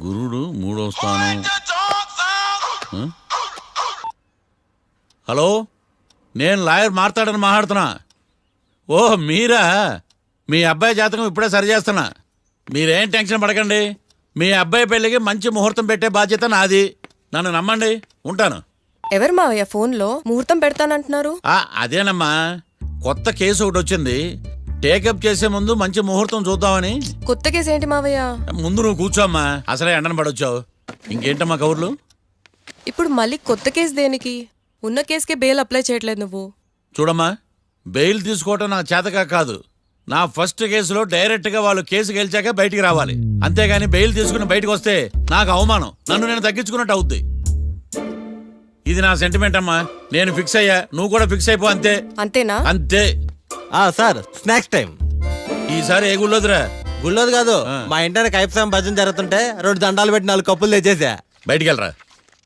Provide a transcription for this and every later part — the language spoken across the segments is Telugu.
గురుడు మూడవ స్థానం. హలో, నేను లాయర్ మాట్లాడుతున్నా. ఓ మీరా? మీ అబ్బాయి జాతకం ఇప్పుడే సరి చేస్తున్నా. మీరేం టెన్షన్ పడకండి. మీ అబ్బాయి పెళ్ళికి మంచి ముహూర్తం పెట్టే బాధ్యత నాది. నన్ను నమ్మండి. ఉంటాను. ఎవరు మావయ్య ఫోన్లో ముహూర్తం పెడతానంటున్నారు? అదేనమ్మా, కొత్త కేసు ఒకటి వచ్చింది. టేకప్ చేసే ముందు మంచి ముహూర్తం చూద్దామని. కొత్త కేసు ఏంటి మావయ్య? ముందు నువ్వు కూర్చోమ్మా, అసలే ఎండను పడొచ్చావు. ఇంకేంటమ్మా కబుర్లు? ఇప్పుడు మళ్ళీ కొత్త కేసు దేనికి? ఉన్న కేసుకే బెయిల్ అప్లై చేయట్లేదు నువ్వు. చూడమ్మా, బెయిల్ తీసుకోవటం నా చేతగా కాదు. నా ఫస్ట్ కేసులో డైరెక్ట్గా వాళ్ళు కేసు గెలిచాక బయటికి రావాలి. అంతేగాని బెయిల్ తీసుకుని బయటకు వస్తే నాకు అవమానం. నన్ను నేను తగ్గించుకున్నట్టు అవుద్ది. ఇది నా సెంటిమెంట్ అమ్మా. నేను ఫిక్స్ అయ్యా, నువ్వు కూడా ఫిక్స్ అయిపో. అంతే. అంతేనా? అంతే. Sir, snacks time. ఈసారి ఏ గుళ్ళోదిరా? గుళ్ళోది కాదు, మా ఇంటానికి కైప్సాం భజన జరుగుతుంటే 2 దండాలు పెట్టి 4 కప్పులు తెచ్చేసా. బయటికి వెళ్ళరా.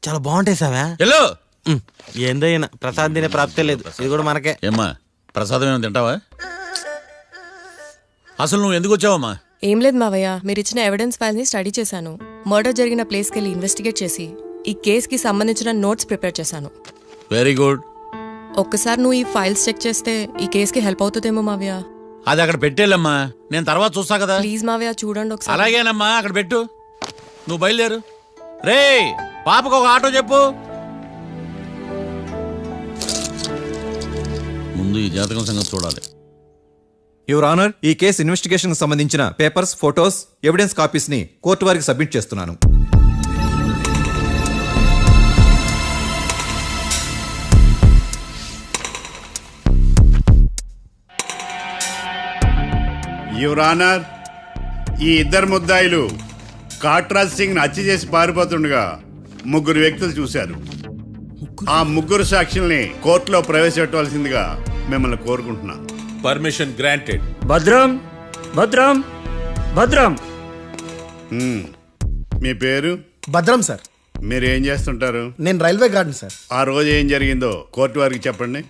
చాలా బాగుంటాయి సామా. హలో, ఏందో ఈయన ప్రసాద్ తినే ప్రాప్తే లేదు. ఇది కూడా మనకే. ఏమ్మా, ప్రసాదం ఏమైనా తింటావా? అసలు నువ్వు ఎందుకు వచ్చావమ్మా? ఏం లేదు మావయ్య, మీరు ఇచ్చిన ఎవిడెన్స్ ఫైల్స్ ని స్టడీ చేశాను. మర్డర్ జరిగిన ప్లేస్కి వెళ్ళి ఇన్వెస్టిగేట్ చేసి ఈ కేసుకి సంబంధించిన నోట్స్ ప్రిపేర్ చేశాను. Very good. ఒక్కసారి నువ్వు ఈ ఫైల్స్ చెక్ చేస్తే ఈ కేసుకి హెల్ప్ అవుతుందేమో మావయ్య. అది అక్కడ పెట్టేళ్ళమ్మా, నేను తర్వాత చూస్తా కదా. ప్లీజ్ మావయ్య, చూడండి ఒకసారి. అలాగేనమ్మా, అక్కడ పెట్టు. నువ్వు బయలుదేరు. రే, పాపకు ఒక ఆటో చెప్పు. ముందు ఈ జాతకం సంగతి చూడాలి. యువర్ ఆనర్, ఈ కేసు ఇన్వెస్టిగేషన్ సంబంధించిన పేపర్స్, ఫోటోస్, ఎవిడెన్స్ కాపీస్ ని కోర్టు వారికి సబ్మిట్ చేస్తున్నాను. యువర్ ఆనర్, ఈ ఇద్దరు ముద్దాయిలు కాట్రాజ్ సింగ్ హత్య చేసి పారిపోతుండగా 3 వ్యక్తులు చూశారు. ఆ 3 సాక్షుల్ని కోర్టులో ప్రవేశపెట్టవలసిందిగా మిమ్మల్ని కోరుకుంటున్నాను. Permission granted. భద్రం భద్రం భద్రం. మీ పేరు? భద్రం సార్. మీరు ఏం చేస్తుంటారు? నేను రైల్వే గార్డెన్ సార్. ఆ రోజు ఏం జరిగిందో కోర్టు వారికి చెప్పండి.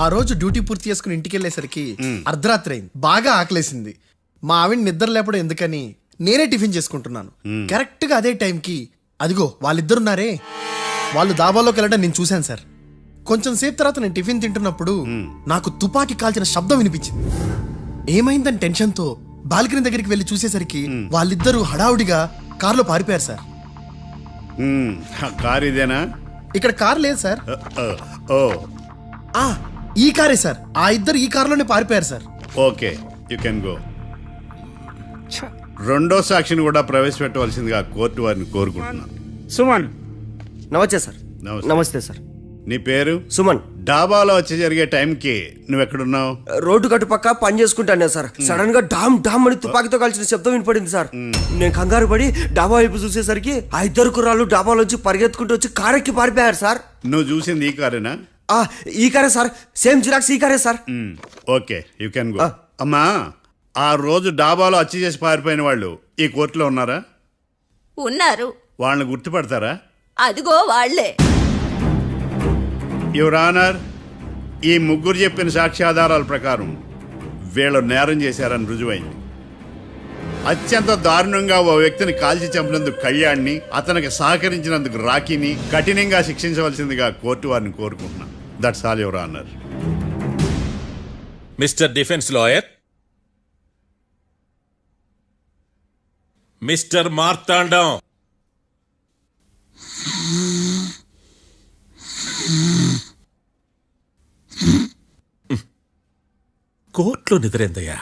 ఆ రోజు డ్యూటీ పూర్తి చేసుకుని ఇంటికి వెళ్ళేసరికి అర్ధరాత్రి అయింది. బాగా ఆకలేసింది. మా ఆవిడ నిద్ర లేపడం ఎందుకని నేనే టిఫిన్ చేసుకుంటున్నాను. కరెక్ట్ గా అదే టైంకి అదిగో వాళ్ళిద్దరున్నారే, వాళ్ళు దాబాలోకి వెళ్ళడం నేను చూశాను సార్. కొంచెం సేపు తర్వాత నేను టిఫిన్ తింటున్నప్పుడు నాకు తుపాకీ కాల్చిన శబ్దం వినిపించింది. ఏమైందని టెన్షన్తో బాల్కనీ దగ్గరికి వెళ్ళి చూసేసరికి వాళ్ళిద్దరూ హడావుడిగా కారులో పారిపోయారు సార్. కారు ఇదేనా? ఇక్కడ కారు లేదు సార్. ఓ, ఈ కారే సార్. ఆ ఇద్దరు ఈ కారులోనే పారిపోయారు sir. Okay, you can go. రెండో సాక్షిని కూడా ప్రవేశపెట్టవలసిందిగా కోర్టు వారిని కోరుకుంటున్నాను. సుమన్. నమస్తే సార్. నమస్తే సార్. నీ పేరు? సుమన్. డాబాలో వచ్చి జరిగే టైంకి నువ్వెక్కడున్నావు? రోడ్డు కట్టు పక్క పని చేసుకుంటానే సార్. సడన్ గా డామ్ డామ్ అని తుపాకీతో కాల్చిన శబ్దం వినపడింది సార్. నేను కంగారు పడి డాబా వైపు చూసేసరికి ఆ 2 కుర్రాళ్ళు డాబాలోంచి పరిగెత్తుకుంటూ వచ్చి కారెక్కి పారిపోయారు సార్. నువ్వు చూసింది ఈ కారేనా? ఈ కారే సార్. సేమ్ జిరాక్స్ ఈ కారే sir. Okay, you can go. అమ్మా, ఆ రోజు డాబాలో హత్య చేసి పారిపోయిన వాళ్ళు ఈ కోర్టులో ఉన్నారా? ఉన్నారు. వాళ్ళని గుర్తుపడతారా? అదిగో వాళ్లే. యువర్ ఆనర్, ఈ 3 చెప్పిన సాక్ష్యాధారాల ప్రకారం వీళ్ళు నేరం చేశారని రుజువైంది. అత్యంత దారుణంగా ఓ వ్యక్తిని కాల్చి చంపినందుకు కళ్యాణ్ని, అతనికి సహకరించినందుకు రాకీని కఠినంగా శిక్షించవలసిందిగా కోర్టు వారిని కోరుకుంటున్నాను. That's all your honour. Mister defence lawyer, mister Marthandam, కోర్టులో నిద్రేందయ్యా?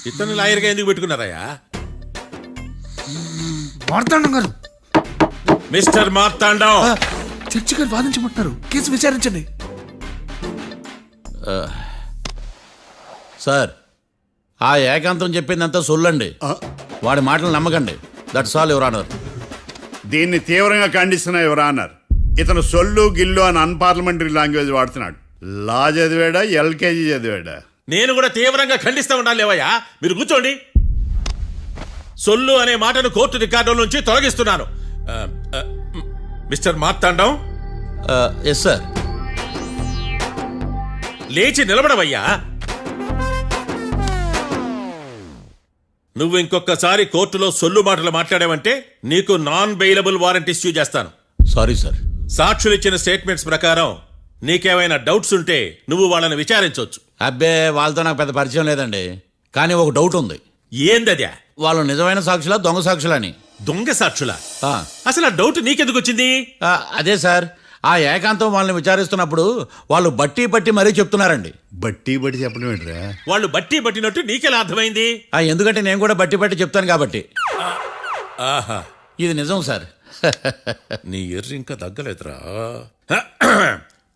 ఇతను లాయర్గా ఎందుకు పెట్టుకున్నారయ్యా? మార్తాండం గారు. మిస్టర్ మార్తాండం, చర్చి గారు వాదించమంటున్నారు. కేసు విచారించండి. సార్, ఆ ఏకాంతం చెప్పిందంతా సొల్లండి. వాడి మాటలు నమ్మకండి. That's all your honour. దీన్ని తీవ్రంగా ఖండిస్తున్నా యువర్ ఆనర్. ఇతను సొల్లు గిల్లు అని అన్పార్లమెంటరీ లాంగ్వేజ్ వాడుతున్నాడు. లా చదివాడా, ఎల్కేజీ చదివాడా? నేను కూడా తీవ్రంగా ఖండిస్తా ఉండాలి. లేవయ్యా, మీరు కూర్చోండి. సొల్లు అనే మాటను కోర్టు రికార్డుల నుంచి తొలగిస్తున్నాను. మిస్టర్ మార్తాండం. Yes sir. లేచి నిలబడవయ్యా. నువ్వు ఇంకొకసారి కోర్టులో సొల్లు మాటలు మాట్లాడావంటే నీకు నాన్ బెయిలబుల్ వారెంట్ ఇష్యూ చేస్తాను. Sorry sir. సాక్షులు ఇచ్చిన స్టేట్మెంట్స్ ప్రకారం నీకేమైనా డౌట్స్ ఉంటే నువ్వు వాళ్ళని విచారించవచ్చు. అబ్బే వాళ్ళతో నాకు పెద్ద పరిచయం లేదండి. కానీ ఒక డౌట్ ఉంది. ఏందద్యా? వాళ్ళు నిజమైన సాక్షులా దొంగ సాక్షులని? దొంగ సాక్షులా? ఆ, అసలు ఆ డౌట్ నీకెందుకు వచ్చింది? అదే సార్, ఆ ఏకాంతం వాళ్ళని విచారిస్తున్నప్పుడు వాళ్ళు బట్టి పట్టి మరీ చెప్తున్నారండి. బట్టి బట్టి చెప్పడం ఏంట్రా? వాళ్ళు బట్టి పట్టినట్టు నీకెలా అర్థమైంది? ఎందుకంటే నేను కూడా బట్టి పట్టి చెప్తాను కాబట్టి. ఆహా, ఇది నిజం సార్. నీ ఎర్రి ఇంకా తగ్గలేదురా.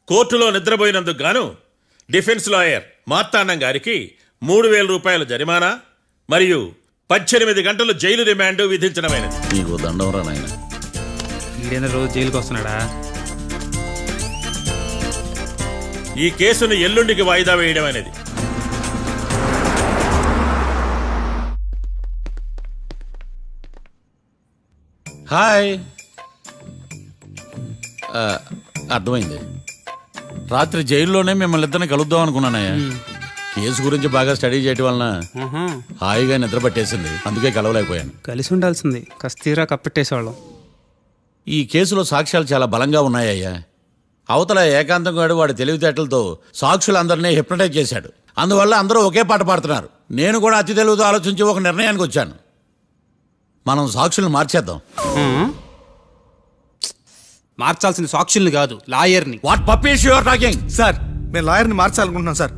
కోర్టులో నిద్రపోయినందుకు గాను డిఫెన్స్ లాయర్ మార్తాండం గారికి 3,000 రూపాయల జరిమానా మరియు 18 గంటలు జైలు రిమాండ్ విధించడమైనది. నీకు దండం రా నాయన. ఈడైనా రోజు జైలుకి వస్తున్నాడా? ఈ కేసును ఎల్లుండికి వాయిదా వేయడం అనేది. హాయ్. అర్థమైంది. రాత్రి జైల్లోనే మిమ్మల్ని ఇద్దరిని కలుద్దాం అనుకున్నానయ్యా. కేసు గురించి బాగా స్టడీ చేయటం వలన హాయిగా నిద్ర పట్టేసింది. అందుకే కలవలేకపోయాను. కలిసి ఉండాల్సింది. కస్తీరా కప్పెట్టేసేవాళ్ళం. ఈ కేసులో సాక్ష్యాలు చాలా బలంగా ఉన్నాయ్యా. అవతల ఏకాంతం గాడు వాడి తెలివితేటలతో సాక్షులందరినీ హిప్నటైజ్ చేశాడు. అందువల్ల అందరూ ఒకే పాట పాడుతున్నారు. నేను కూడా అతి తెలివితో ఆలోచించి ఒక నిర్ణయానికి వచ్చాను. మనం సాక్షులను మార్చేద్దాం. మార్చాల్సింది సాక్షుల్ని కాదు, లాయర్ని. What puppies you are talking? Sir మేము లాయర్ని మార్చాలనుకుంటున్నాం సార్.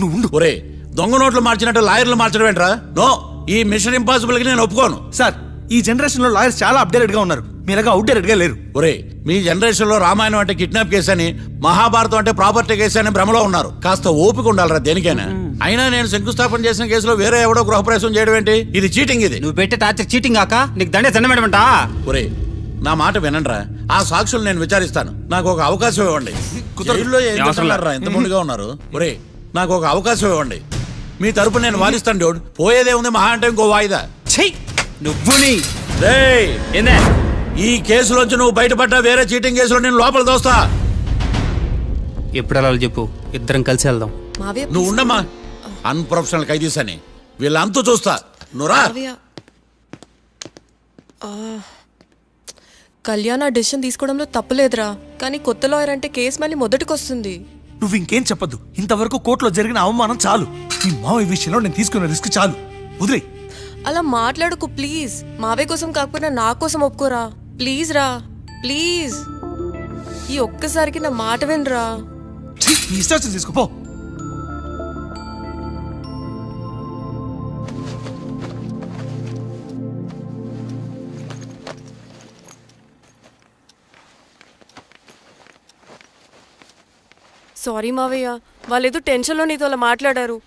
నువ్వు ఉండు. ఒరే, దొంగ నోట్లు మార్చినట్టు లాయర్లు మార్చడం ఏంట్రా? నో, ఈ మిషన్ ఇంపాసిబుల్ కి నేను ఒప్పుకోను. సార్ ఈ జనరేషన్ లో లాయర్స్ చాలా అప్డేటెడ్ గా ఉన్నారు. మీరుగా అవుట్డేటెడ్ గా లేరు. ఒరే, మీ జనరేషన్ లో రామాయణం అంటే కిడ్నాప్ కేసు అని, మహాభారతం అంటే ప్రాపర్టీ కేసు అని భ్రమలో ఉన్నారు. కాస్త ఓపిక ఉండాలరా దేనికైనా. అయినా నేను శంకుస్థాపన చేసిన కేసులో వేరే ఎవడో గృహప్రవేశం చేయడం ఏంటి? ఇది చీటింగ్. ఇది నువ్వు పెట్టే టార్చర్ చీటింగ్ కాక నీకు దండే దండమేడమంట. ఒరే, నా మాట వినండిరా. ఆ సాక్షులు నేను విచారిస్తాను. నాకు ఒక అవకాశం ఇవ్వండి. జైల్లో ఏం చేస్తున్నారా ఎంత ముందుగా ఉన్నారు? ఒరే, నాకు ఒక అవకాశం ఇవ్వండి. మీ తరపు నేను వాదిస్తాను. డోడ్ పోయేదే ఉంది, మహా అంటే ఇంకో వాయిదా. నువ్వు రేయ్, ఈ కేసులోంచి నువ్వు బయటపడ్డా వేరే చీటింగ్ కేసులో నేను లోపల దోస్తా. ఎప్పుడు అలా చెప్పు, ఇద్దరం కలిసి వెళ్దాం. మావయ్య నువ్వు ఉండమ్మా. అన్ప్రొఫెషనల్ ఖైదీస్ అని వీళ్ళంతా చూస్తా. నువ్వురా. మావయ్య, కళ్యాణ్ ఆ డెసిషన్ తీసుకోవడంలో తప్పులేదురా. కానీ కొత్త లాయర్ అంటే కేసు మళ్ళీ మొదటికి వస్తుంది. నువ్వు ఇంకేం చెప్పద్దు. ఇంతవరకు కోర్టులో జరిగిన అవమానం చాలు. ఈ మావయ్య విషయంలో నేను తీసుకున్న రిస్క్ చాలు. వదిలే. అలా మాట్లాడుకు ప్లీజ్. మావయ్య కోసం కాకపోయినా నా కోసం ఒప్పుకోరా ప్లీజ్ రా, ప్లీజ్. ఈ ఒక్కసారికి నా మాట వినరా. నీ ఇష్టం తీసుకోపో. సారీ మావయ్య, వాళ్ళేదో టెన్షన్లో నీతో అలా మాట్లాడారు.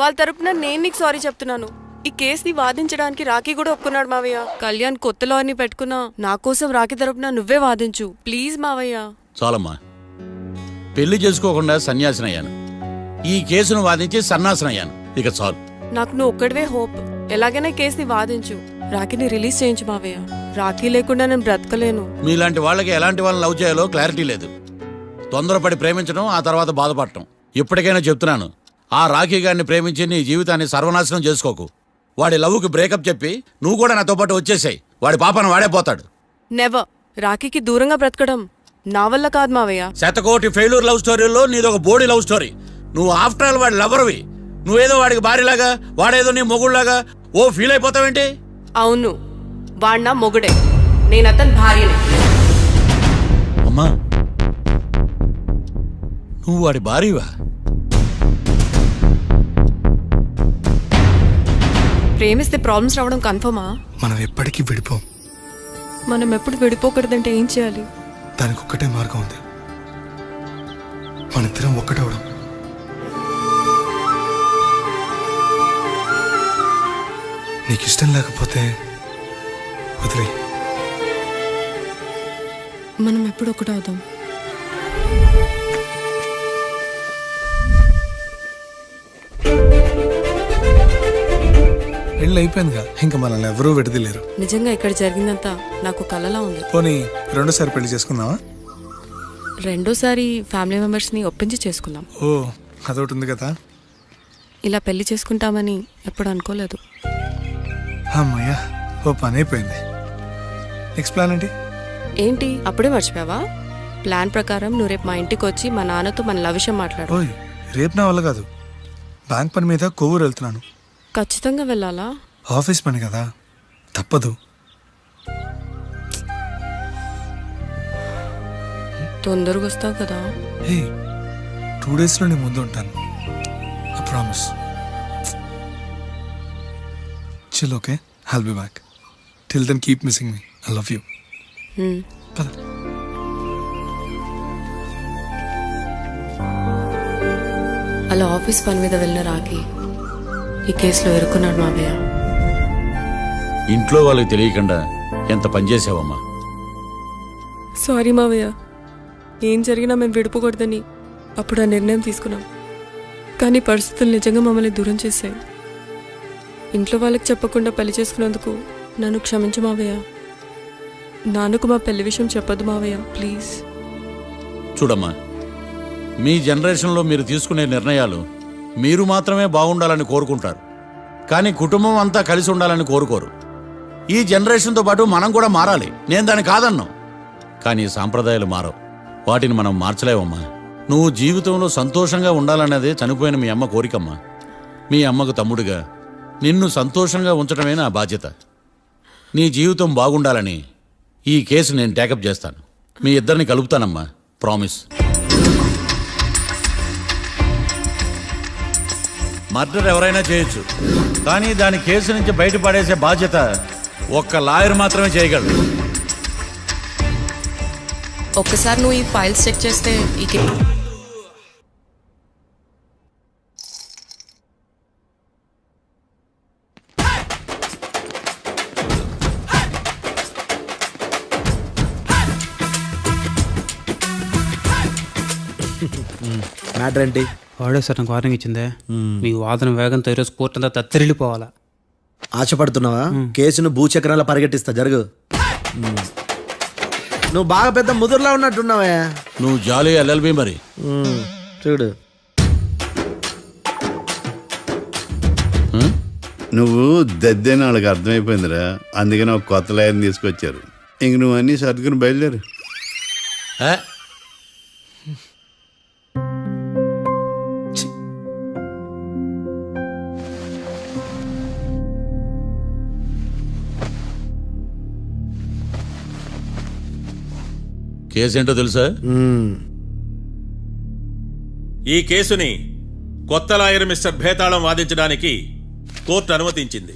వాళ్ళ తరపున నేను నీకు సారీ చెప్తున్నాను. ఈ కేసుని వాదించడానికి రాఖీ కూడా ఒప్పుకున్నాడు మావయ్య. కళ్యాణ్ కొత్త లాయర్ని పెట్టుకున్నా నా కోసం రాఖీ తరపున నువ్వే వాదించు ప్లీజ్ మావయ్య. చాలమ్మా. పెళ్లి చేసుకోకుండా సన్యాసినయ్యాను. ఈ కేసును వాదించి సన్నాసనయ్యాను. ఇక చాలు. నాకు నువ్వు ఒక్కడివే హోప్. ఎలాగైనా కేసుని వాదించు. రాఖీని రిలీజ్ చేయించు మావయ్య. రాఖీ లేకుండా నేను బ్రతకలేను. మీలాంటి వాళ్ళకి ఎలాంటి వాళ్ళని లవ్ చేయాలో క్లారిటీ లేదు. తొందరపడి ప్రేమించడం, ఆ తర్వాత బాధపడటం. ఇప్పటికైనా చెప్తున్నాను, ఆ రాఖీ గారిని ప్రేమించి నీ జీవితాన్ని సర్వనాశనం చేసుకోకు. వాడి లవ్కి బ్రేకప్ చెప్పి నువ్వు కూడా నాతో పాటు వచ్చేసాయి. వాడి పాపను వాడే పోతాడు. నెవర్. రాఖీకి దూరంగా బ్రతకడం నా వల్ల కాదు మావయ్య. శతకోటి ఫెయిల్యూర్ లవ్ స్టోరీలో నీదొక బోడీ లవ్ స్టోరీ. నువ్వు ఆఫ్టర్ ఆల్ వాడి లవర్వి. నువ్వేదో వాడికి భార్యలాగా, వాడేదో నీ మొగుడులాగా ఓ ఫీల్ అయిపోతావేంటి? అవును, వాడు నా మొగుడే, నేను అతని భార్యనే. అమ్మా, నువ్వు వాడి భార్యవా? ప్రేమిస్తే ప్రాబ్లమ్స్ రావడం కన్ఫర్మా? మనం ఎప్పటికీ విడిపోం. మనం ఎప్పుడు విడిపోకూడదంటే ఏం చేయాలి? దానికి ఒక్కటే మార్గం ఉంది. మనిద్దరం ఒక్కటవడం. నీకు ఇష్టం లేకపోతే వదిలే. మనం ఎప్పుడు ఒకటవుదాం. పెళ్ళి అయిపోయిందిగా, ఇంకా మనల్ని ఎవరూ విడదలేరు. నిజంగా ఇక్కడ జరిగిందంతా నాకు కలలా ఉంది. పోనీ రెండోసారి పెళ్లి చేసుకుందామా? రెండోసారి ఫ్యామిలీ మెంబర్స్ని ఒప్పించి చేసుకుందాం. ఓ అదొకటి ఉంది కదా. ఇలా పెళ్లి చేసుకుంటామని ఎప్పుడు అనుకోలేదు. అమ్మయ్యా, ఓ పని అయిపోయింది. నెక్స్ట్ ప్లాన్ ఏంటి? ఏంటి అప్పుడే మర్చిపోయావా? ప్లాన్ ప్రకారం నువ్వు రేపు మా ఇంటికి వచ్చి మా నాన్నతో మన లవ్ విషయం మాట్లాడు. ఓయ్, రేపు నా వల్ల కాదు. బ్యాంక్ పని మీద కొవ్వూరు వెళ్తున్నాను. ఖచ్చితంగా వెళ్ళాలా? ఆఫీస్ పని కదా, తప్పదు. తొందరగా వస్తావు కదా. హే, 2 డేస్లో నీ ముందు ఉంటాను. I promise. Chill, okay? I'll be back. Till then keep missing me. I love you. పద. అలా ఆఫీస్ పని మీద వెళ్ళిన రాకి ఈ కేసులో ఇరుక్కున్నాడు మావయ్య. ఇంట్లో వాళ్ళకి తెలియకుండా ఎంత పనిచేసావమ్మా. సారీ మావయ్య, ఏం జరిగినా మేము విడిపోకూడదని అప్పుడు ఆ నిర్ణయం తీసుకున్నాం. కానీ పరిస్థితులు నిజంగా మమ్మల్ని దూరం చేశాయి. ఇంట్లో వాళ్ళకి చెప్పకుండా పెళ్లి చేసుకున్నందుకు నన్ను క్షమించు మావయ్య. నాన్నకు మా పెళ్లి విషయం చెప్పొద్దు మావయ్య, ప్లీజ్. చూడమ్మా, మీ జనరేషన్లో మీరు తీసుకునే నిర్ణయాలు మీరు మాత్రమే బాగుండాలని కోరుకుంటారు, కానీ కుటుంబం అంతా కలిసి ఉండాలని కోరుకోరు. ఈ జనరేషన్తో పాటు మనం కూడా మారాలి. నేను దాన్ని కాదన్నాం, కానీ సాంప్రదాయాలు మారవు. వాటిని మనం మార్చలేవమ్మా. నువ్వు జీవితంలో సంతోషంగా ఉండాలన్నదే చనిపోయిన మీ అమ్మ కోరికమ్మా. మీ అమ్మకు తమ్ముడిగా నిన్ను సంతోషంగా ఉంచడమే నా బాధ్యత. నీ జీవితం బాగుండాలని ఈ కేసు నేను టేకప్ చేస్తాను. మీ ఇద్దరిని కలుపుతానమ్మా, ప్రామిస్. మర్డర్ ఎవరైనా చేయొచ్చు, కానీ దాని కేసు నుంచి బయటపడేసే బాధ్యత ఒక్క లాయర్ మాత్రమే చేయగలడు. ఒక్కసారి నువ్వు ఈ ఫైల్స్ చెక్ చేస్తే ఈ మ్యాటర్ ఏంటి? వాడే సార్ నాకు వార్నింగ్ ఇచ్చిందే. మీ వాదన వేగంతో ఈరోజు కోర్టు అంతా తత్తరిల్లిపోవాలా. ఆశపడుతున్నావా? కేసును భూచక్రాల పరిగెట్టిస్తా, జరుగు. నువ్వు బాగా పెద్ద ముదురులా ఉన్నట్టున్నావే. నువ్వు జాలి ఎల్ఎల్బి మరి. చూడు, నువ్వు దద్దని వాళ్ళకి అర్థమైపోయిందిరా. అందుకని ఒక కొత్త లాయర్ని తీసుకొచ్చారు. ఇంక నువ్వు అన్నీ సర్దుకుని బయలుదేరు. ఏ? కేసేంటో తెలుసా? ఈ కేసుని కొత్త లాయర్ మిస్టర్ భేతాళం వాదించడానికి కోర్టు అనుమతించింది.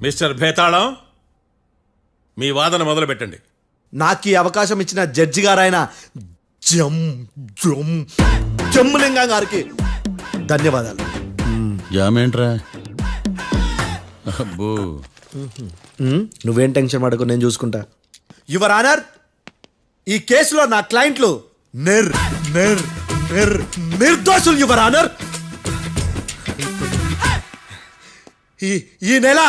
మిస్టర్ భేతాళం, మీ వాదన మొదలు పెట్టండి. నాకు ఈ అవకాశం ఇచ్చిన జడ్జి గారైన జమ్ములింగం గారికి ధన్యవాదాలు. జామేంట్రా? అబ్బో, నువ్వేం టెన్షన్ పడకు, నేను చూసుకుంటా. యువర్ ఆనర్, ఈ కేసులో నా క్లయింట్లు నిర్దోషులు యువర్ ఆనర్. ఈ నెల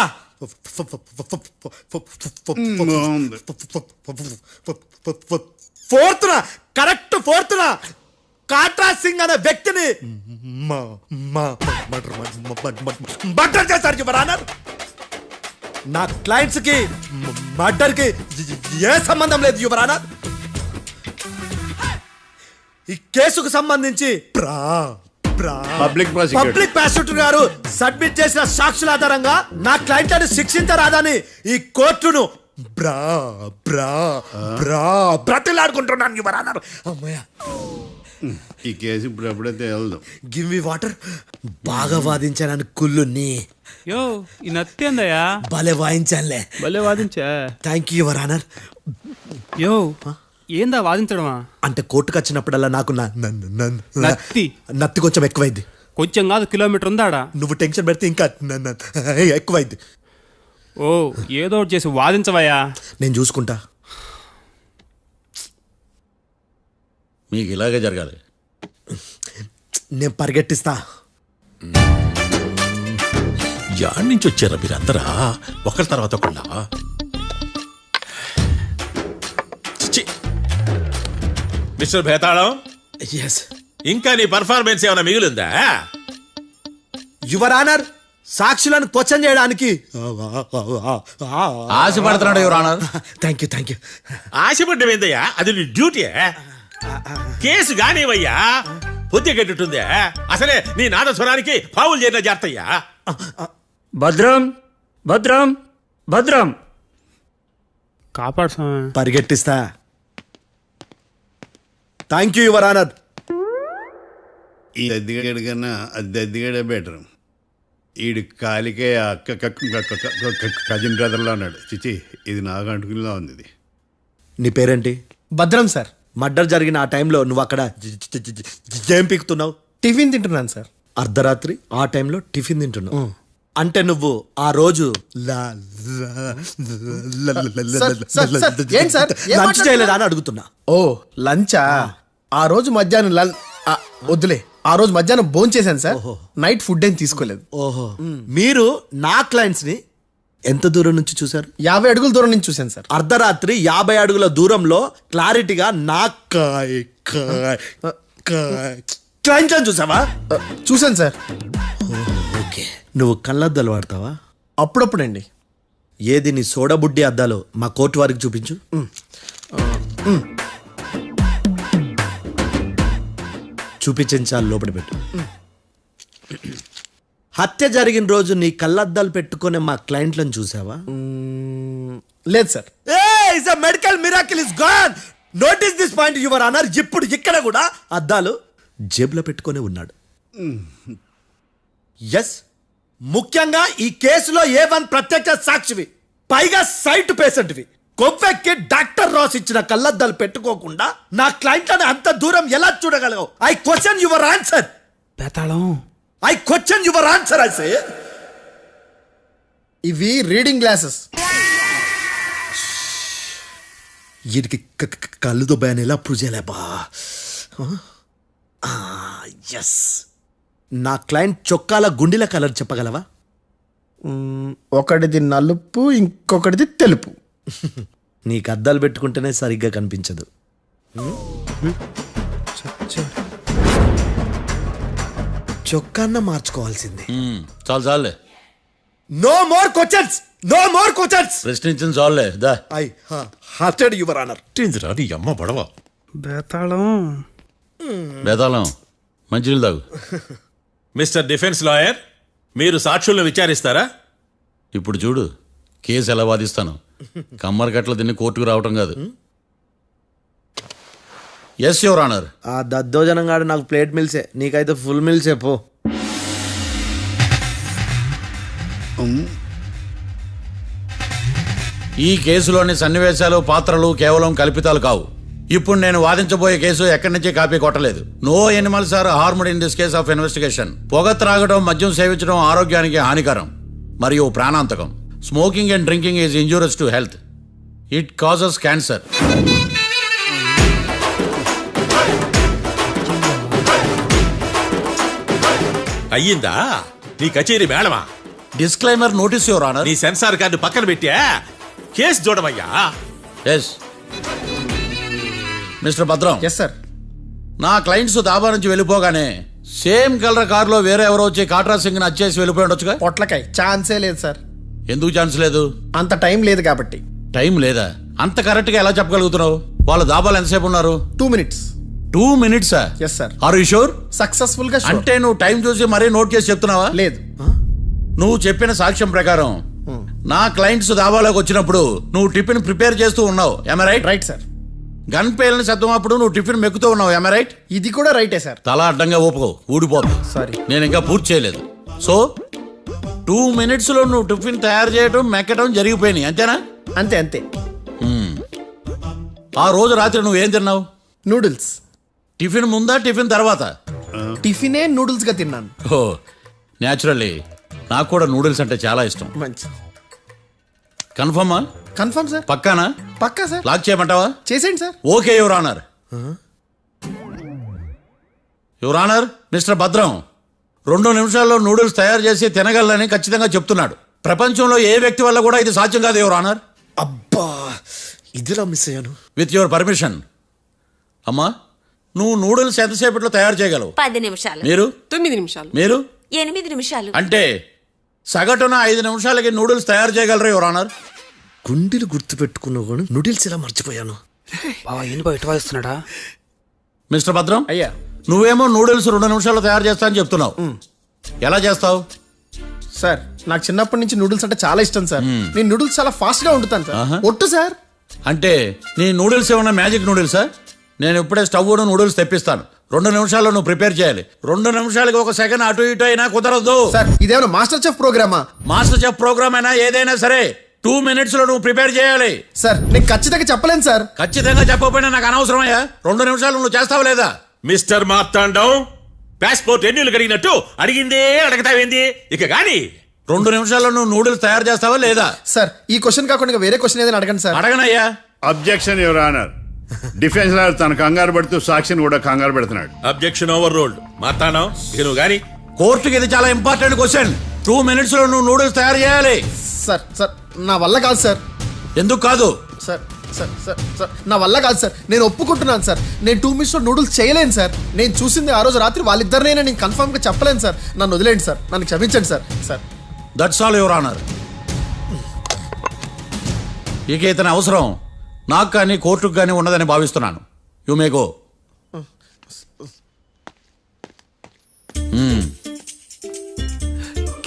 4th correct 4th Katra Singh అనే వ్యక్తిని మర్డర్ చేశారు యువర్ ఆనర్. నా క్లయింట్స్ కి మర్డర్ కి ఏ సంబంధం లేదు యువర్ ఆనర్. ఈ కేసుకు సంబంధించి పబ్లిక్ ప్రాసిక్యూటర్ గారు సబ్మిట్ చేసిన సాక్షుల ఆధారంగా నా క్లయింట్ అని శిక్షించరాదని ఈ కోర్టును బ్రతిలాడుకుంటున్నాను యువర్ ఆనర్. అమ్మయ్య, ఈ కేసు ఇప్పుడు ఎప్పుడైతే వెళ్దాం. Give me water. బాగా వాదించానని కుళ్ళుని. యో, ఈ నత్తేందయ్యా? భలే వాయించానులే. భలే వాదించా. Thank you your honour. యో, ఏందా వాదించడమా? అంటే కోర్టుకు వచ్చినప్పుడల్లా నాకు నత్తి కొంచెం ఎక్కువైంది. కొంచెం కాదు, కిలోమీటర్ ఉందాడా. నువ్వు టెన్షన్ పెడితే ఇంకా ఎక్కువైంది. ఓ, ఏదో ఒకటి చేసి వాదించవయ్యా. నేను చూసుకుంటా. మీకు ఇలాగే జరగాలి. నేను పరిగెట్టిస్తా. యాడ్ నుంచి వచ్చారా మీరందరా ఒకరి తర్వాత ఒకళ్ళ? మిస్టర్ భేతాళం, ఎస్ ఇంకా నీ పర్ఫార్మెన్స్ ఏమైనా మిగిలిందా? యువర్ ఆనర్, సాక్షులను క్వశ్చన్ చేయడానికి ఆశపడుతున్నాడు యువర్ ఆనర్. థ్యాంక్ యూ ఆశపడ్డం ఏందయ్యా, అది నీ డ్యూటీ. కేసు గానేవయ్యా, పొద్దు కట్టుందే. అసలే నీ నాదస్వరానికి పావులు చేరిన జాగ్రత్తయ్యా. భద్రం భద్రం భద్రం. కాపాడు స్వామి. పరిగెట్టిస్తా. Thank you your honour. ఈ అద్దెగాడి కన్నా అద్దెగాడే బెటర్. ఈడు కాలికే కజిన్ బ్రదర్లో ఉన్నాడు. చిచి, ఇది నాకు అంటుకునిలా ఉంది. ఇది నీ పేరేంటి? భద్రం సార్. మర్డర్ జరిగిన ఆ టైంలో నువ్వు అక్కడ ఏం పీకుతున్నావు? టిఫిన్ తింటున్నాను సార్. అర్ధరాత్రి ఆ టైంలో టిఫిన్ తింటున్నావు అంటే నువ్వు ఆ రోజు ఏంటి సార్? ఏం లంచ్ చేయలేదా అని అడుగుతున్నా. ఓ లంచా? ఆ రోజు మధ్యాహ్నం వద్దులే, ఆ రోజు మధ్యాహ్నం భోజనం చేశాను సార్. నైట్ ఫుడ్ ఏం తీసుకోలేదు. ఓహో, మీరు నా క్లయింట్స్ ని ఎంత దూరం నుంచి చూశారు? 50 అడుగుల దూరం నుంచి చూశాను సార్. అర్ధరాత్రి 50 అడుగుల దూరంలో క్లారిటీగా నా క్లయింట్స్ అని చూసావా? చూశాను సార్. ఓకే, నువ్వు కళ్ళద్దాలు వాడతావా? అప్పుడప్పుడండి. ఏది నీ సోడబుడ్డి అద్దాలు మా కోర్టు వారికి చూపించు. చూపించాలి, లోపల పెట్టు. హత్య జరిగిన రోజు నీ కళ్ళద్దాలు పెట్టుకునే మా క్లయింట్లను చూసావా? లేదు sir. Medical miracle is gone. Notice this point your honour. ఇప్పుడు ఇక్కడ కూడా అద్దాలు జేబులో పెట్టుకొని ఉన్నాడు. ఎస్, ముఖ్యంగా ఈ కేసులో A1 ప్రత్యక్ష సాక్షివి, పైగా సైట్ పేషెంట్వి. కొవ్వెక్కి డాక్టర్ రాస్ ఇచ్చిన కళ్ళద్దాలు పెట్టుకోకుండా నా క్లయింట్లను అంత దూరం ఎలా చూడగలవు? I question your answer. బేతాళం. I question your answer. I say ఇవి రీడింగ్ గ్లాసెస్. వీటికి కళ్ళు దుబ్బాయని ఎలా ప్రూవ్ చేయలేబా? ఎస్, నా క్లయింట్ చొక్కాల గుండెల కలర్ చెప్పగలవా? ఒకటిది నలుపు, ఇంకొకటిది తెలుపు. నీకు అద్దాలు పెట్టుకుంటేనే సరిగ్గా కనిపించదు. చొక్కాన్న మార్చుకోవాల్సింది. చాలు చాలులే, no more questions, no more questions. ప్రశ్నించిన చాలులే. దా ఐ హార్టెడ్ యువర్ ఆనర్. నీ అమ్మ బడవ. బేతాళం. బేతాళం, మంచినీళ్ళు తాగు. మిస్టర్ డిఫెన్స్ లాయర్, మీరు సాక్షులను విచారిస్తారా? ఇప్పుడు చూడు, కేసు ఎలా వాదిస్తాను. కమ్మరి కట్టలు తిని కోర్టుకు రావటం కాదు. Yes your honour. ఆ దద్దోజనంగాడు నాకు ప్లేట్ మిల్సే, నీకైతే ఫుల్ మిల్సే పో. ఈ కేసులోని సన్నివేశాలు, పాత్రలు కేవలం కల్పితాలు కావు. ఇప్పుడు నేను వాదించబోయే కేసు ఎక్కడి నుంచి కాపీ కొట్టలేదు. No animals are harmed in this case of investigation. పొగ త్రాగడం, మద్యం సేవించడం ఆరోగ్యానికి హానికరం మరియు ప్రాణాంతకం. Smoking and drinking is injurious to health. It causes cancer. అయ్యిందా నీ కచేరీ మేడమా? Disclaimer notice your honour. నీ సెన్సార్ కార్డు పక్కన పెట్టా కేసు చూడమయ్యా. Yes mister Bhadram. Yes sir. నా క్లయింట్స్ దాబా నుంచి వెళ్ళిపోగానే సేమ్ కలర్ కారులో వేరే ఎవరో వచ్చి కాట్రా సింగ్ వచ్చేసి వెళ్ళిపోయి ఉండొచ్చుగా? పొట్లకాయ ఛాన్సే లేదు సార్. ఎందుకు ఛాన్స్ లేదు? అంత టైం లేదు కాబట్టి. టైం లేదా? అంత కరెక్ట్ గా ఎలా చెప్పగలుగుతున్నావు? వాళ్ళు దాబాలు ఎంతసేపు ఉన్నారు? 2 minutes. 2 minutes? Yes sir. Are you sure? Successful గా. అంటే నువ్వు టైం చూసి మరీ నోట్ చేసి చెప్తున్నావా? లేదు. నువ్వు చెప్పిన సాక్ష్యం ప్రకారం నా క్లయింట్స్ దాబాలోకి వచ్చినప్పుడు నువ్వు టిఫిన్ ప్రిపేర్ చేస్తూ ఉన్నావు. ఎమ్ రైట్? Right sir. గన్ పేలిన శబ్దం అప్పుడు నువ్వు టిఫిన్ మెక్కుతూ ఉన్నావు. ఎమ్ రైట్? ఇది కూడా రైటే సార్. తల అడ్డంగా ఊపుకో, ఊడిపోతుంది. సారీ, నేను ఇంకా పూర్తి చేయలేదు. సో 2 minutes లో నువ్వు టిఫిన్ తయారు చేయడం, మెక్కడం జరిగిపోయినాయి, అంతేనా? అంతే అంతే. ఆ రోజు రాత్రి నువ్వేం తిన్నావు? నూడిల్స్. టిఫిన్ ముందా, టిఫిన్ తర్వాత? టిఫినే నూడిల్స్ గా తిన్నాను. ఓ న్యాచురల్లీ నాకు కూడా నూడిల్స్ అంటే చాలా ఇష్టం. మంచి. కన్ఫర్మా? Confirm sir. పక్కానా? పక్కా సార్. లాక్ చేయమంటావా? చేసేయండి sir. Okay your honour. Your honour, mister Bhadram 2 నిమిషాల్లో నూడిల్స్ తయారు చేసి తినగలని ఖచ్చితంగా చెప్తున్నాడు. ప్రపంచంలో ఏ వ్యక్తి వల్ల కూడా ఇది సాధ్యం కాదు యువర్ ఆనర్. అబ్బా, ఇదిలా మిస్ అయ్యాను. With your permission. అమ్మా, నువ్వు నూడిల్స్ ఎంతసేపట్లో తయారు చేయగలవు? 10 నిమిషాలు. మీరు 9 నిమిషాలు. మీరు 8 నిమిషాలు. అంటే సగటున 5 నిమిషాలకి నూడిల్స్ తయారు చేయగలరు యువర్ ఆనర్. గుండెలు గుర్తు పెట్టుకున్నావు కానీ నూడిల్స్ ఇలా మర్చిపోయాను. బావా ఏంటి బయట వాయిస్తున్నాడా? మిస్టర్ భద్రం, అయ్యా నువ్వేమో నూడిల్స్ 2 నిమిషాల్లో తయారు చేస్తా అని చెప్తున్నావు. ఎలా చేస్తావు? సార్ నాకు చిన్నప్పటి నుంచి నూడిల్స్ అంటే చాలా ఇష్టం సార్. నేను నూడిల్స్ చాలా ఫాస్ట్ గా వండుతాను సార్. ఒట్టు సార్. అంటే నీ నూడిల్స్ ఏమన్నా మ్యాజిక్ నూడిల్సా? నేను ఇప్పుడే స్టవ్ నూడిల్స్ తెప్పిస్తాను. 2 నిమిషాల్లో నువ్వు ప్రిపేర్ చేయాలి. 2 నిమిషాలకి 1 సెకండ్ అటు ఇటు అయినా కుదరదు. సార్ ఇదేమైనా మాస్టర్ చెఫ్ ప్రోగ్రామా? మాస్టర్ చెఫ్ ప్రోగ్రామ్ అయినా ఏదైనా సరే 2 minutes లో నువ్వు ప్రిపేర్ చేయాలి. సార్ నేను ఖచ్చితంగా చెప్పలేను సార్. ఖచ్చితంగా చెప్పకపోయినా నాకు అనవసరమయ్యా. 2 నిమిషాలు నువ్వు చేస్తావు లేదా? మిస్టర్ మార్తాండం, పాస్పోర్ట్ ఎన్నిళ్ళు కడిగినట్టు అడిగిందే అడగతావేంది? ఇక గాని 2 నిమిషాల్లో నువ్వు నూడిల్స్ తయారు చేస్తావా లేదా? సార్ ఈ క్వశ్చన్ కాకుండా ఇంకా వేరే క్వశ్చన్ ఏదైనా అడగండి సార్. అడగనయ్యా. Objection your honour. Defence lawyer తన కంగారు పడుతూ సాక్షిని కూడా కంగారు పెడుతున్నాడు. Objection over ruled. మార్తాండం, ఇక నువ్వు గాని. కోర్టుకి ఇది చాలా ఇంపార్టెంట్ క్వశ్చన్. 2 minutes లో నువ్వు నూడిల్స్ తయారు చేయాలి. సార్ సార్ నా వల్ల కాదు సార్. ఎందుకు కాదు? సార్ సార్ సార్ సార్ నా వల్ల కాదు సార్. నేను ఒప్పుకుంటున్నాను సార్. నేను 2 minutes లో నూడిల్స్ చేయలేను సార్. నేను చూసింది ఆ రోజు రాత్రి వాళ్ళిద్దరినైనా నేను కన్ఫర్మ్ గా చెప్పలేను సార్. నన్ను వదిలేండి సార్. నన్ను క్షమించండి sir. Sir that's all your honour. ఇక ఇతని అవసరం నాకు కానీ కోర్టుకు కానీ ఉన్నదని భావిస్తున్నాను. You may go.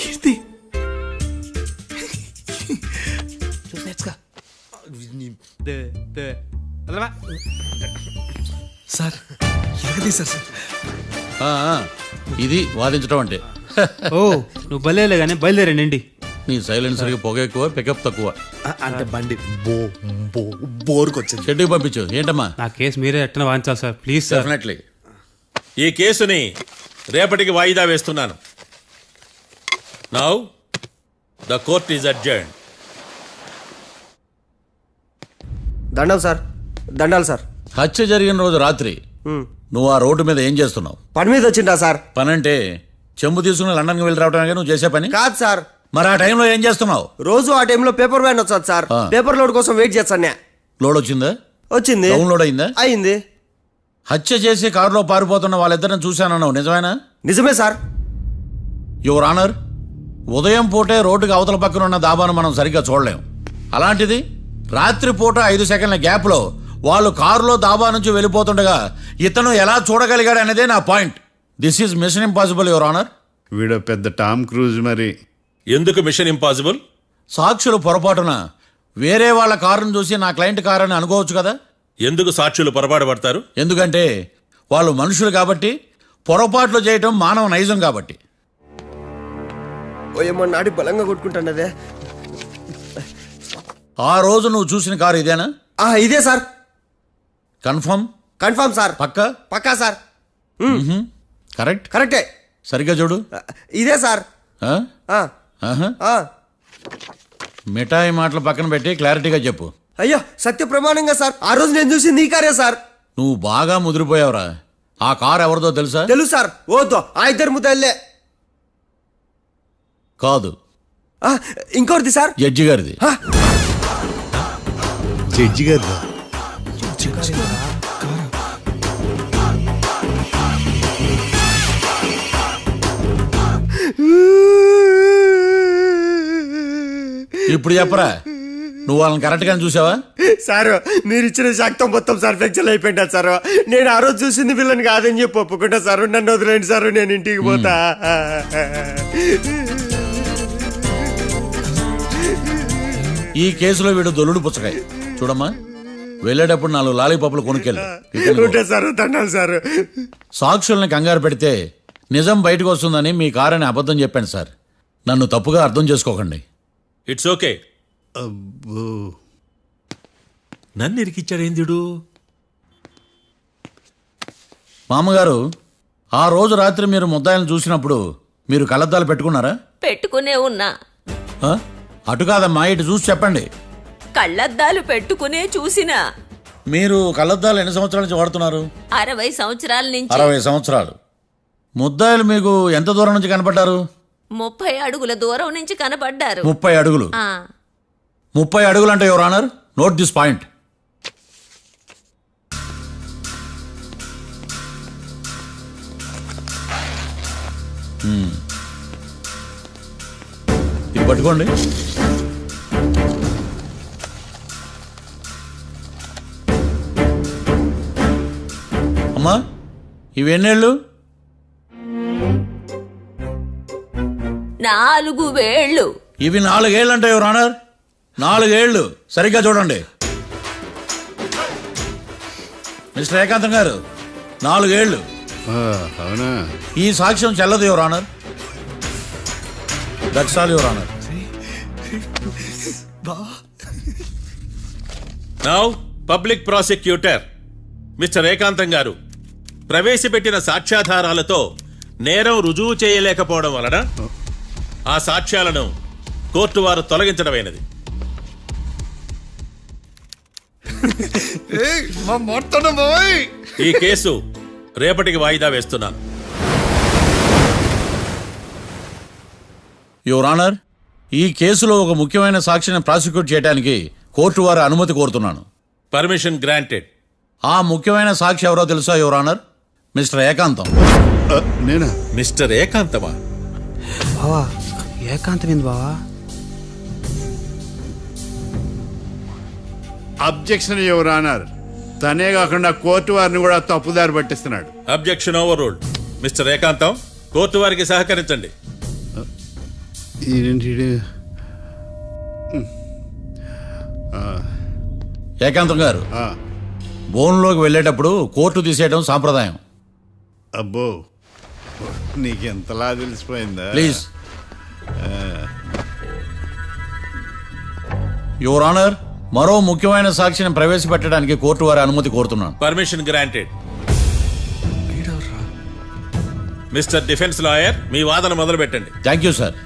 కీర్తి సార్ ఎరగదీశారు సార్. ఇది వాదించడం అంటే. ఓ నువ్వు బయలుదేరలే కానీ బయలుదేరండి. నీ సైలెన్సర్కి పొగ ఎక్కువ, పికప్ తక్కువ. అంటే బండి బోర్కొచ్చింది. షెడ్యూకి పంపించు. ఏంటమ్మా? నా కేసు మీరే ఎట్టన వాయించాలి సార్, ప్లీజ్ సార్. డెఫినెట్లీ. ఈ కేసుని రేపటికి వాయిదా వేస్తున్నాను. Now the court is adjourn. దండాలు సార్. దండాలు సార్. హత్య జరిగిన రోజు రాత్రి నువ్వు ఆ రోడ్డు మీద ఏం చేస్తున్నావు? పని మీద వచ్చిందా సార్? పని అంటే చెంబు తీసుకుని లండన్కి వెళ్ళి రావడానికి నువ్వు చేసే పని కాదు సార్. మరి ఆ టైంలో ఏం చేస్తున్నావు? రోజు ఆ టైంలో పేపర్ వ్యాన్ వచ్చాది సార్. పేపర్ లోడ్ కోసం వెయిట్ చేస్తాను. లోడ్ వచ్చిందా? వచ్చింది. డౌన్లోడ్ అయిందా? అయింది. హత్య చేసి కారులో పారిపోతున్న వాళ్ళిద్దరిని చూశానన్నావు, నిజమేనా? నిజమే సార్. యువర్ ఆనర్, ఉదయం పూటే రోడ్డుకి అవతల పక్కన ఉన్న దాబాను మనం సరిగ్గా చూడలేం. అలాంటిది రాత్రి పూట 5 సెకండ్ల గ్యాప్లో వాళ్ళు కారులో దాబా నుంచి వెళ్ళిపోతుండగా ఇతను ఎలా చూడగలిగాడు అనేదే నా point. This is mission impossible your honour. వీడు పెద్ద టామ్ క్రూజ్ మరి. ఎందుకు మిషన్ ఇంపాసిబుల్? సాక్షులు పొరపాటున వేరే వాళ్ళ కారును చూసి నా క్లయింట్ కారు అని అనుకోవచ్చు కదా. ఎందుకు సాక్షులు పొరపాటు పడతారు? ఎందుకంటే వాళ్ళు మనుషులు కాబట్టి, పొరపాట్లు చేయటం మానవ నైజం కాబట్టి. ఏమో నాడి బలంగా కొట్టుకుంటాను అదే. ఆ రోజు నువ్వు చూసిన కారు ఇదేనా? ఇదే సార్. కన్ఫర్మ్? Confirm sir. పక్కా? పక్కా సార్. కరెక్ట్? కరెక్టే. సరిగ్గా చూడు. ఇదే సార్. మిఠాయి మాటలు పక్కన పెట్టి క్లారిటీగా చెప్పు. అయ్యో సత్య ప్రమాణంగా సార్, ఆ రోజు నేను చూసి నీ కారే సార్. నువ్వు బాగా ముదిరిపోయావురా. ఆ కారు ఎవరిదో తెలుసా? తెలుసు సార్. ఓతో ఆ ఇద్దరు ముద్దల్లే. కాదు, ఇంకోటిది సార్. జడ్జి గారిది. జడ్జి గారు ఇప్పుడు చెప్పరా, నువ్వు వాళ్ళని కరెక్ట్ గానే చూసావా? సార్ మీరు ఇచ్చిన శాక్తం మొత్తం సార్ ఫ్లెక్చర్ అయిపోయింది సార్. నేను ఆ రోజు చూసింది వీళ్ళని కాదని చెప్పి ఒప్పుకుంటా సార్. నన్ను వదిలేండి సార్, నేను ఇంటికి పోతా. ఈ కేసులో వీడు దొల్లుడు పుచ్చకాయ. చూడమ్మా, వెళ్ళేటప్పుడు 4 లాలీపాపులు కొనుక్కెళ్ళు. Sir దండాలి sir. సాక్షుల్ని కంగారు పెడితే నిజం బయటకు వస్తుందని మీ కారని అబద్ధం చెప్పాను సార్. నన్ను తప్పుగా అర్థం చేసుకోకండి. It's okay. నన్ను ఇరికిచ్చాడేందుడు? మామగారు, ఆ రోజు రాత్రి మీరు ముద్దాయిలను చూసినప్పుడు మీరు కళ్ళద్దాలు పెట్టుకున్నారా? పెట్టుకునే ఉన్నా. అటు కాదమ్మా, ఇటు చూసి చెప్పండి. కళ్ళద్దాలు పెట్టుకునే చూసినా. మీరు కళ్ళద్దాలు ఎన్ని సంవత్సరాల నుంచి వాడుతున్నారు? 60 సంవత్సరాల నుంచి. 60 సంవత్సరాలు. ముద్దాయిలు మీకు ఎంత దూరం నుంచి కనపడ్డారు? 30 అడుగుల దూరం నుంచి కనపడ్డారు. 30 అడుగులు. 30 అడుగులు అంటే your honour, note this point. ఇది పట్టుకోండి. అమ్మా ఇవి ఎన్నేళ్ళు? 4 వేళ్ళు. ఇవి 4 ఏళ్ళు అంటే యువర్ ఆనర్. 4 ఏళ్ళు సరిగ్గా చూడండి. మిస్టర్ ఏకాంతం గారు 4 ఏళ్ళు. అవునా? ఈ సాక్ష్యం చెల్లదు your honour. That's all your honour. Now public prosecutor mister ఏకాంతం గారు ప్రవేశపెట్టిన సాక్ష్యాధారాలతో నేరం రుజువు చేయలేకపోవడం వలన ఆ సాక్ష్యాలను కోర్టు వారు తొలగించడమైనది. ఈ కేసు రేపటికి వాయిదా వేస్తున్నాను. యువర్ ఆనర్, ఈ కేసులో ఒక ముఖ్యమైన సాక్షిని ప్రాసిక్యూట్ చేయడానికి కోర్టు వారి అనుమతి కోరుతున్నాను. Permission granted. ఆ ముఖ్యమైన సాక్షి ఎవరో తెలుసా యువర్ ఆనర్? మిస్టర్ ఏకాంతం. నేనా? మిస్టర్ ఏకాంతమా? బావా ఏకాంతం ఏంది బావా? Objection your honour. తనే కాకుండా కోర్టు వారిని కూడా తప్పుదారి పట్టిస్తున్నాడు. Objection overruled. Mister Ekantham court వారికి సహకరించండి. ఏకాంతం గారు బోన్లోకి వెళ్ళేటప్పుడు కోర్టు తీసేయడం సాంప్రదాయం. అబ్బో, నీకెంతలా తెలిసిపోయిందా? ప్లీజ్ యువర్ ఆనర్, మరో ముఖ్యమైన సాక్షిని ప్రవేశపెట్టడానికి కోర్టు వారి అనుమతి కోరుతున్నాను. Permission granted. Mister defence lawyer మీ వాదన మొదలు పెట్టండి. Thank you sir.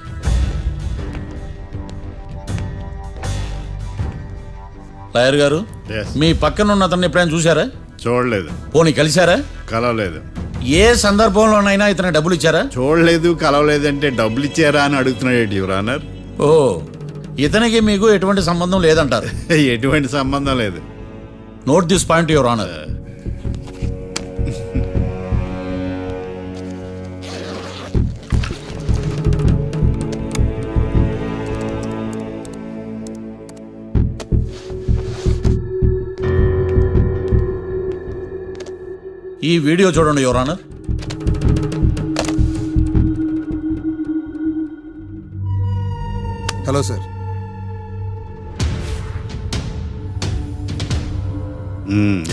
లాయర్ గారు, Yes. మీ పక్కన ఉన్న అతన్ని ఎప్పుడైనా చూసారా? చూడలేదు. పోనీ కలిశారా? కలవలేదు. ఏ సందర్భంలోనైనా ఇతను డబ్బులు ఇచ్చారా? చూడలేదు, కలవలేదంటే డబ్బులు ఇచ్చారా అని అడుగుతున్నాడు యువర్ ఆనర్. ఓ, ఇతనికి మీకు ఎటువంటి సంబంధం లేదంటారు? ఎటువంటి సంబంధం లేదు. Note this point your honour. ఈ వీడియో చూడండి యువర్ ఆనర్. Hello sir.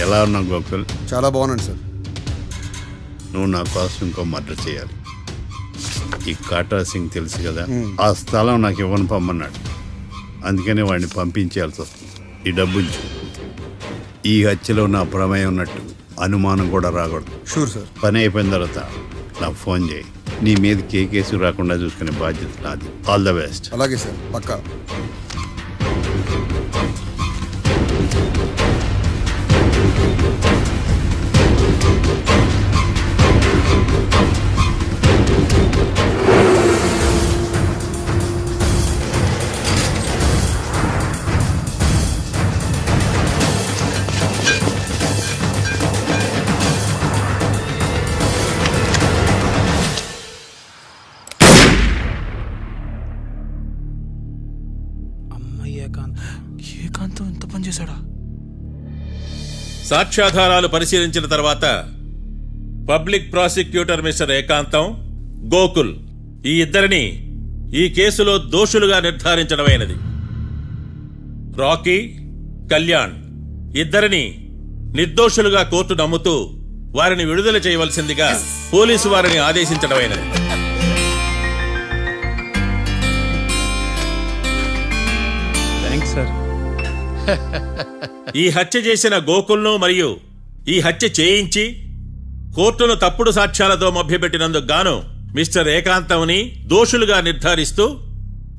ఎలా ఉన్నావు గోకుల్? చాలా బాగున్నాను సార్. నువ్వు నా కోసం ఇంకో మర్డర్ చేయాలి. ఈ కాటా సింగ్ తెలుసు కదా, ఆ స్థలం నాకు ఇవ్వను పమ్మన్నాడు. అందుకనే వాడిని పంపించాల్సి వస్తుంది. ఈ డబ్బు ఉంచు. ఈ హత్యలో నా ప్రమేయం ఉన్నట్టు అనుమానం కూడా రాకూడదు. Sure sir. పని అయిపోయిన తర్వాత నాకు ఫోన్ చేయి. నీ మీద కేసు రాకుండా చూసుకునే బాధ్యత నాది. All the best. అలాగే సార్, పక్కా. ఏకాంతం ఇంత పని చేశాడా? సాక్ష్యాధారాలు పరిశీలించిన తర్వాత పబ్లిక్ ప్రాసిక్యూటర్ మిస్టర్ ఏకాంతం, గోకుల్ ఈ ఇద్దరిని ఈ కేసులో దోషులుగా నిర్ధారించడమైనది. రాకీ, కళ్యాణ్ ఇద్దరిని నిర్దోషులుగా కోర్టు నమ్ముతూ వారిని విడుదల చేయవలసిందిగా పోలీసు వారిని ఆదేశించడమైనది. Thanks sir. ఈ హత్య చేసిన గోకుల్ను మరియు ఈ హత్య చేయించి కోర్టును తప్పుడు సాక్ష్యాలతో మభ్యపెట్టినందుకు గాను మిస్టర్ ఏకాంతంని దోషులుగా నిర్ధారిస్తూ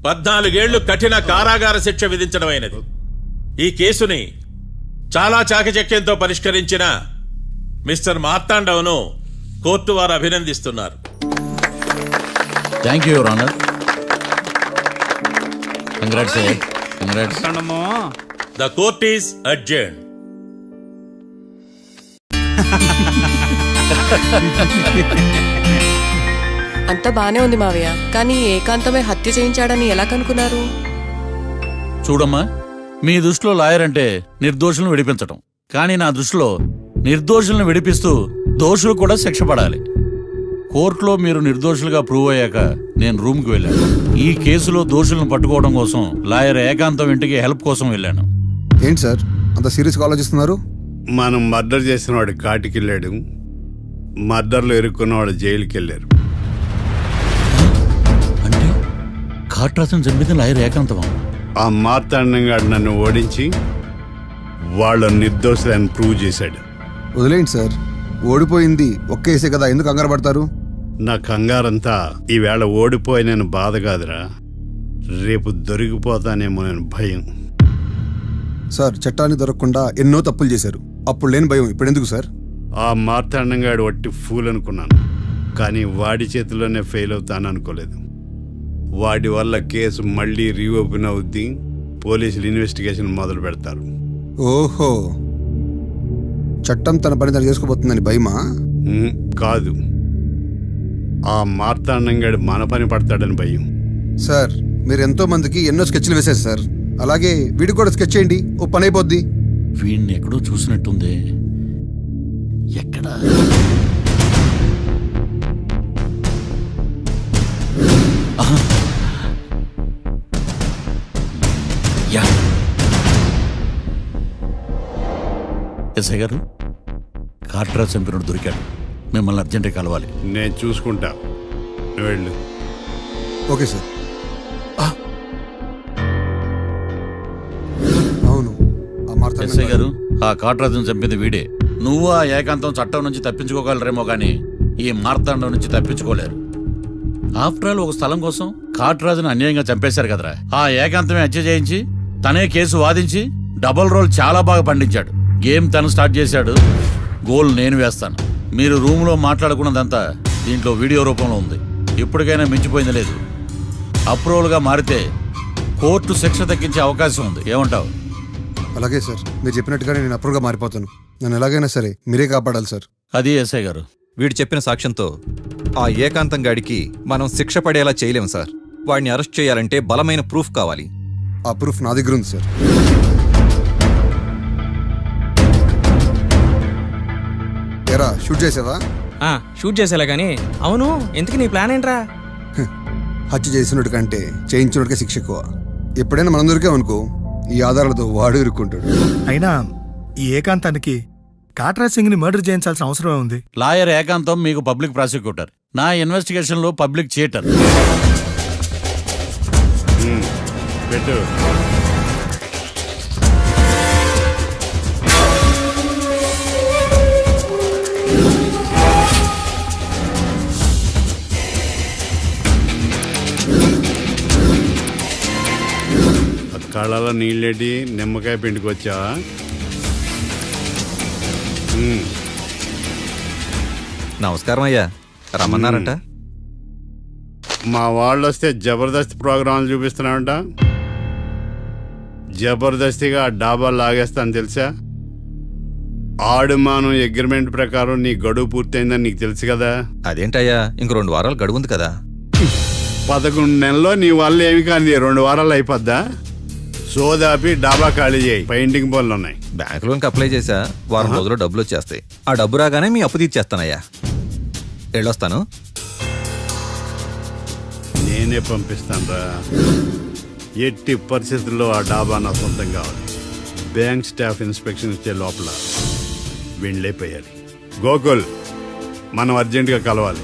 14 ఏళ్లు కఠిన కారాగార శిక్ష విధించడమైనది. ఈ కేసుని చాలా చాకచక్యంతో పరిష్కరించిన మిస్టర్ మార్తాండవను కోర్టు వారు అభినందిస్తున్నారు. Thank you your honour. Congrats. Congrats. The court is adjourned. అంతా బానే ఉంది మావయ్య, కానీ ఏకాంతమే హత్య చేయించాడని ఎలా కనుక్కున్నారు? చూడమ్మా, మీ దృష్టిలో లాయర్ అంటే నిర్దోషులను విడిపించటం, కానీ నా దృష్టిలో నిర్దోషులను విడిపిస్తూ దోషులు కూడా శిక్ష పడాలి. కోర్టులో మీరు నిర్దోషులుగా ప్రూవ్ అయ్యాక నేను రూమ్కి వెళ్ళాను. ఈ కేసులో దోషులను పట్టుకోవడం కోసం లాయర్ ఏకాంతం ఇంటికి హెల్ప్ కోసం వెళ్ళాను. ఏంటి సార్ అంత సీరియస్గా ఆలోచిస్తున్నారు? మనం మర్డర్ చేసిన వాడు కాటికి వెళ్ళాడు, మర్డర్లో ఇరుక్కున్నవాడు జైలుకి వెళ్ళారు. అంటే కాట్రాసం చంపిన లాయర్ ఏకాంతమా? ఆ మార్తాండంగాడు నన్ను ఓడించి వాళ్ళ నిర్దోషులని ప్రూవ్ చేశాడు. వదిలేండి సార్, ఓడిపోయింది ఒక్క కేసే కదా, ఎందుకు కంగారు పడతారు? నా కంగారంతా ఈవేళ ఓడిపోయినని బాధ కాదురా, రేపు దొరికిపోతానేమో నేను భయం. సార్ చట్టాన్ని దొరకకుండా ఎన్నో తప్పులు చేశారు, అప్పుడు లేని భయం ఇప్పుడు ఎందుకు సార్? ఆ మార్తాండంగాడు వట్టి ఫూల్ అనుకున్నాను, కానీ వాడి చేతిలోనే ఫెయిల్ అవుతాను అనుకోలేదు. వాడి వల్ల కేసు మళ్ళీ రీఓపెన్ అవుద్ది, పోలీసులు ఇన్వెస్టిగేషన్ మొదలు పెడతారు. ఓహో, చట్టం తన పని తను చేసుకోబోతుందని భయమా? కాదు, ఆ మార్తాండంగాడు మన పని పడతాడని భయం. సార్ మీరు ఎంతో మందికి ఎన్నో స్కెచ్లు వేశారు సార్, అలాగే వీడికి కూడా స్కెచ్ చేయండి, ఓ పని అయిపోద్ది. వీడిని ఎక్కడో చూసినట్టుంది. ఎక్కడ? ఆహా. యా. ఎస్ఐ గారు, కాట్రా చంపినోడు దొరికాడు, మిమ్మల్ని అర్జెంట్గా కలవాలి. నేను చూసుకుంటా, నువ్వు వెళ్ళు. Okay sir. అవును, ఆ మార్తాండం ఎస్ఐ గారు, ఆ కాట్రాజును చంపింది వీడే. నువ్వు ఆ ఏకాంతం చట్టం నుంచి తప్పించుకోగలరేమో కానీ ఈ మార్తాండం నుంచి తప్పించుకోలేరు. ఆఫ్టర్ ఆల్ ఒక స్థలం కోసం కాట్రాజును అన్యాయంగా చంపేశారు కదరా. ఆ ఏకాంతమే హత్య చేయించి తనే కేసు వాదించి డబుల్ రోల్ చాలా బాగా పండించాడు. గేమ్ తను స్టార్ట్ చేశాడు, గోల్ నేను వేస్తాను. మీరు రూమ్లో మాట్లాడుకున్నదంతా దీంట్లో వీడియో రూపంలో ఉంది. ఇప్పటికైనా మించిపోయింది లేదు. అప్రూవల్గా మారితే కోర్టు శిక్ష తగ్గించే అవకాశం ఉంది. ఏమంటావు? అలాగే సార్, మీరు చెప్పినట్టుగానే నేను అప్రూవ్గా మారిపోతాను. నన్ను ఎలాగైనా సరే మీరే కాపాడాలి సార్. అది ఎస్ఐ గారు. వీడు చెప్పిన సాక్ష్యంతో ఆ ఏకాంతం గాడికి మనం శిక్ష పడేలా చేయలేం సార్. వాడిని అరెస్ట్ చేయాలంటే బలమైన ప్రూఫ్ కావాలి. ఆ ప్రూఫ్ నా దగ్గర ఉంది సార్. ఎరా షూట్ చేసావా? షూట్ చేసేలా కానీ. అవును, ఎందుకు నీ ప్లాన్ ఏంట్రా? హత్య చేసినట్టు కంటే చేయించినట్టుగా శిక్ష ఎక్కువ. ఎప్పుడైనా మనం దొరికామనుకో, ఈ ఆధారాలతో వాడు ఇరుక్కుంటాడు. అయినా ఈ ఏకాంతానికి కాట్రా సింగ్ ని మర్డర్ చేయించాల్సిన అవసరమే ఉంది. లాయర్ ఏకాంతం మీకు పబ్లిక్ ప్రాసిక్యూటర్, నా ఇన్వెస్టిగేషన్లో పబ్లిక్ చీటర్. పెట్టు. కళ్ళలో నీళ్ళేటి నిమ్మకాయ పిండుకొచ్చావా? నమస్కారం అయ్యా, రమ్మన్నారంట. మా వాళ్ళు వస్తే జబర్దస్త్ ప్రోగ్రాంలు చూపిస్తున్నామంట. జబర్దస్తిగా డాబా లాగేస్తాను తెలుసా? ఆడుమాను అగ్రిమెంట్ ప్రకారం నీ గడువు పూర్తయిందని నీకు తెలుసు కదా. అదేంటయ్యా, ఇంక 2 వారాలు గడువు ఉంది కదా. 11 నెలల్లో నీ వల్ల ఏమి కానీ 2 వారాలు అయిపోద్దా? సోదాపి డాబా ఖాళీ చేయి, పెయింటింగ్ పనులు ఉన్నాయి. బ్యాంక్ లోన్కి అప్లై చేశా, వారం రోజుల్లో డబ్బులు వచ్చేస్తాయి. ఆ డబ్బు రాగానే మీ అప్పు తీర్చేస్తానయ్యా. వెళ్ళొస్తాను. నేనే పంపిస్తాను రా. ఎట్టి పరిస్థితుల్లో ఆ డాబా నా సొంతం కావాలి. బ్యాంక్ స్టాఫ్ ఇన్స్పెక్షన్ ఇచ్చే లోపల వెళ్ళైపోయాలి. గోకుల్, మనం అర్జెంటుగా కలవాలి.